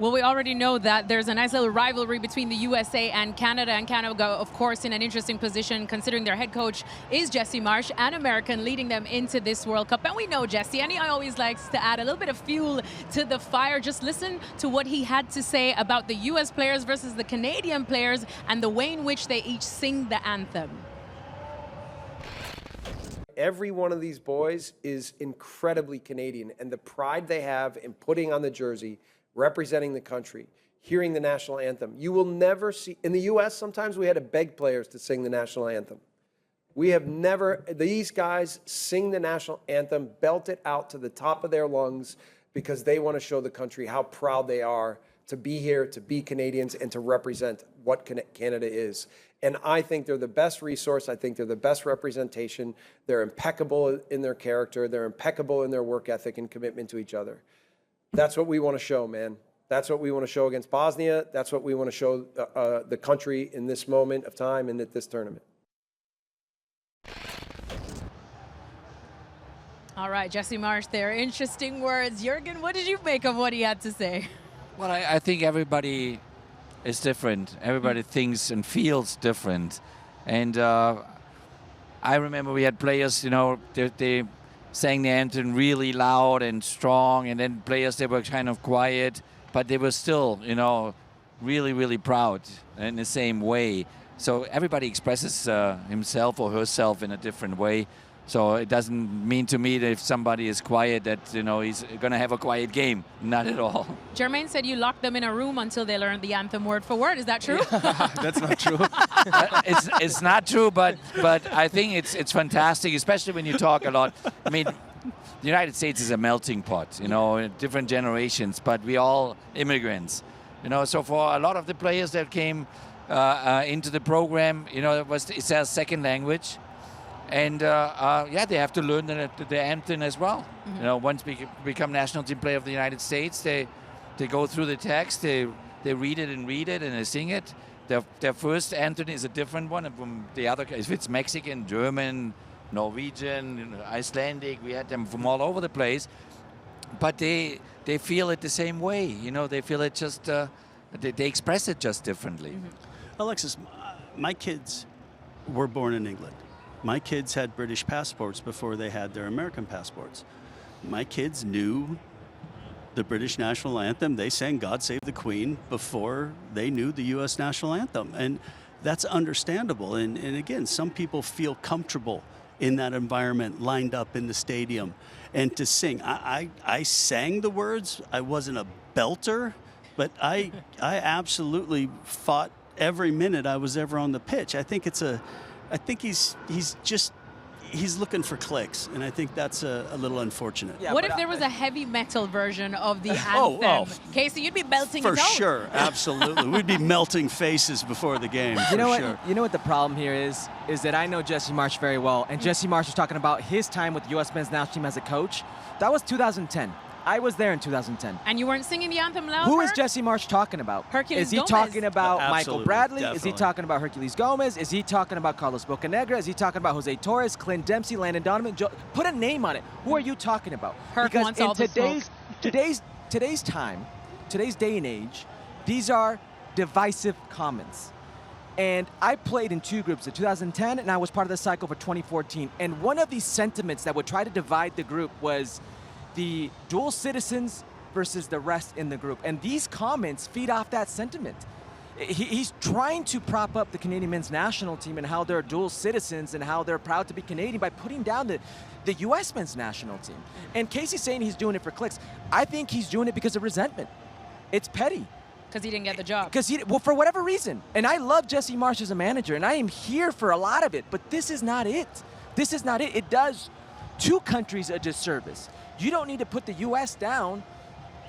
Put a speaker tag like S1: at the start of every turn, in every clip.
S1: Well, we already know that there's a nice little rivalry between the USA and Canada, of course, in an interesting position considering their head coach is Jesse Marsch, an American, leading them into this World Cup. And we know Jesse, and he always likes to add a little bit of fuel to the fire. Just listen to what he had to say about the US players versus the Canadian players and the way in which they each sing the anthem.
S2: Every one of these boys is incredibly Canadian, and the pride they have in putting on the jersey, representing the country, hearing the national anthem. You will never see, in the U.S. sometimes we had to beg players to sing the national anthem. We have never, these guys sing the national anthem, belt it out to the top of their lungs because they want to show the country how proud they are to be here, to be Canadians, and to represent what Canada is. And I think they're the best resource. I think they're the best representation. They're impeccable in their character. They're impeccable in their work ethic and commitment to each other. That's what we want to show, man. That's what we want to show against Bosnia. That's what we want to show the country in this moment of time and at this tournament.
S1: All right, Jesse Marsch there. Interesting words. Jurgen, what did you make of what he had to say?
S3: Well, I think everybody is different. Everybody thinks and feels different. And I remember we had players, you know, they sang the anthem really loud and strong, and then players that were kind of quiet, but they were still, you know, really, really proud in the same way. So everybody expresses himself or herself in a different way. So it doesn't mean to me that if somebody is quiet that, you know, he's going to have a quiet game. Not at all.
S1: Jermaine said you locked them in a room until they learned the anthem word for word. Is that true?
S4: That's not true.
S3: It's not true, but I think it's fantastic, especially when you talk a lot. I mean, the United States is a melting pot, you know, different generations, but we all immigrants. You know, so for a lot of the players that came into the program, you know, it's their second language. And yeah, they have to learn the anthem as well. Mm-hmm. You know, once we become national team player of the United States, they go through the text, they read it and they sing it. Their first anthem is a different one from the other. If it's Mexican, German, Norwegian, Icelandic, we had them from all over the place. But they feel it the same way. You know, they feel it just they express it just differently.
S4: Mm-hmm. Alexis, my kids were born in England. My kids had British passports before they had their American passports. My kids knew the British national anthem. They sang God Save the Queen before they knew the U.S. national anthem. And that's understandable. And again, some people feel comfortable in that environment, lined up in the stadium. And to sing, I sang the words. I wasn't a belter, but I absolutely fought every minute I was ever on the pitch. I think he's looking for clicks, and I think that's a little unfortunate.
S1: Yeah, what if there was a heavy metal version of the anthem? Kasey, you'd be melting
S4: for
S1: his own.
S4: sure, absolutely. We'd be melting faces before the game.
S5: You know what? You know what the problem here is that I know Jesse Marsch very well, and Jesse Marsch was talking about his time with the U.S. men's national team as a coach. That was 2010. I was there in 2010.
S1: And you weren't singing the anthem loud?
S5: Who is Jesse Marsch talking about?
S1: Hercules
S5: Is he
S1: Gomez.
S5: talking about
S4: Absolutely,
S5: Michael Bradley?
S4: definitely.
S5: Is he talking about Hercules Gomez? Is he talking about Carlos Bocanegra? Is he talking about Jose Torres, Clint Dempsey, Landon Donovan? Put a name on it. Who are you talking about?
S1: Herc
S5: because
S1: wants
S5: in
S1: all the smoke.
S5: today's time, today's day and age, these are divisive comments. And I played in two groups, in 2010, and I was part of the cycle for 2014. And one of these sentiments that would try to divide the group was the dual citizens versus the rest in the group. And these comments feed off that sentiment. He's trying to prop up the Canadian men's national team and how they're dual citizens and how they're proud to be Canadian by putting down the U.S. men's national team. And Kasey's saying he's doing it for clicks. I think he's doing it because of resentment. It's petty.
S1: Because he didn't get the job.
S5: Well, for whatever reason. And I love Jesse Marsch as a manager, and I am here for a lot of it, but this is not it. This is not it. It does two countries a disservice. You don't need to put the U.S. down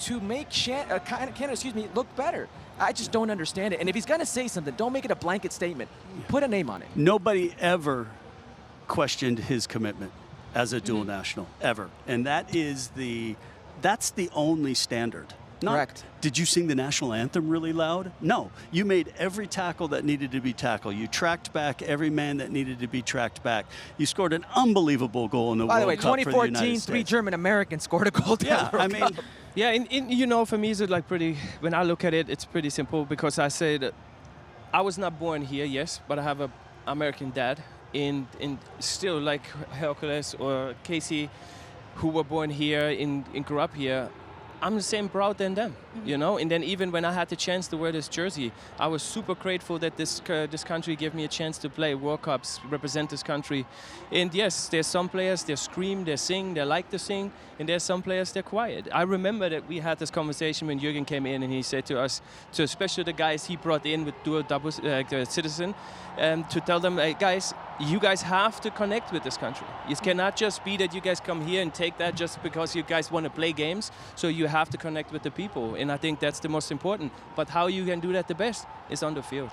S5: to make Canada, look better. I just don't understand it. And if he's going to say something, don't make it a blanket statement. Put a name on it.
S4: Nobody ever questioned his commitment as a dual national, ever. And that's the only standard.
S5: Correct.
S4: Did you sing the national anthem really loud? No. You made every tackle that needed to be tackled. You tracked back every man that needed to be tracked back. You scored an unbelievable goal in the World Cup for the United States.
S5: By the way, 2014, 3 German Americans scored a goal.
S4: Yeah, I mean,
S6: Yeah, you know, for me, it's like pretty. When I look at it, it's pretty simple because I say that I was not born here, yes, but I have an American dad. In still like Hercules or Kasey, who were born here and grew up here. I'm the same proud than them, you know. And then even when I had the chance to wear this jersey, I was super grateful that this country gave me a chance to play World Cups, represent this country. And yes, there's some players, they scream, they sing, they like to sing, and there's some players, they're quiet. I remember that we had this conversation when Jurgen came in and he said to us, to especially the guys he brought in with double citizen, to tell them, hey, guys, you guys have to connect with this country. It cannot just be that you guys come here and take that just because you guys want to play games. So you have to connect with the people. And I think that's the most important. But how you can do that the best is on the field.